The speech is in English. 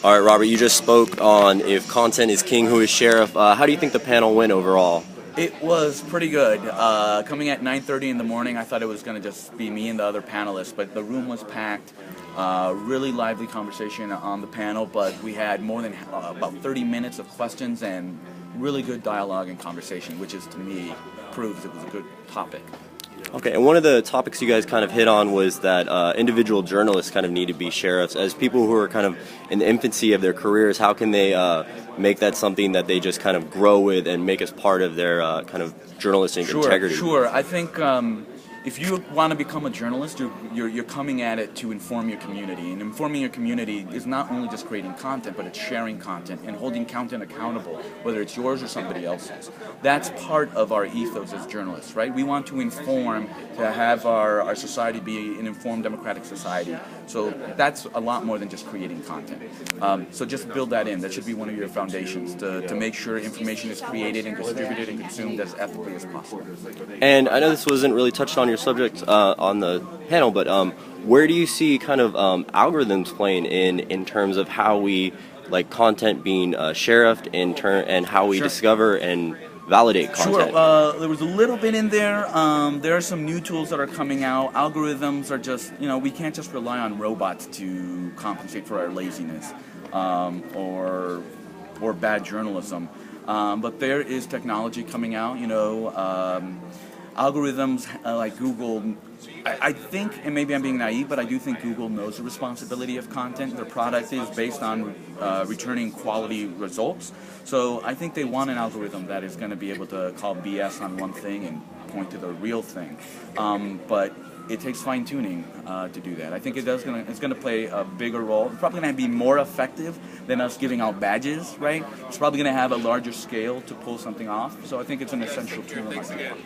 All right, Robert, you just spoke on if content is king, who is sheriff. How do you think the panel went overall? It was pretty good. Coming at 9:30 in the morning, I thought it was going to just be me and the other panelists, but the room was packed. Really lively conversation on the panel, but we had more than about 30 minutes of questions and really good dialogue and conversation, which is, to me, proves it was a good topic. Okay, and one of the topics you guys kind of hit on was that individual journalists kind of need to be sheriffs. As people who are kind of in the infancy of their careers, how can they make that something that they just kind of grow with and make as part of their kind of journalistic integrity? Sure. I think if you want to become a journalist, you're coming at it to inform your community. And informing your community is not only just creating content, but it's sharing content and holding content accountable, whether it's yours or somebody else's. That's part of our ethos as journalists, right? We want to inform, to have our society be an informed democratic society. So that's a lot more than just creating content. So just build that in. That should be one of your foundations, to make sure information is created and distributed and consumed as ethically as possible. And I know this wasn't really touched on your subject on the panel, but where do you see kind of algorithms playing in terms of how we like content being sheriffed and how we discover and validate content? Sure. There was a little bit in there. There are some new tools that are coming out. Algorithms are just, we can't just rely on robots to compensate for our laziness or bad journalism. But there is technology coming out, algorithms like Google. I think, and maybe I'm being naive, but I do think Google knows the responsibility of content. Their product is based on returning quality results. So I think they want an algorithm that is going to be able to call BS on one thing and point to the real thing. But it takes fine-tuning to do that. I think it's going to play a bigger role. It's probably going to be more effective than us giving out badges, right? It's probably going to have a larger scale to pull something off. So I think it's an essential tool in my opinion.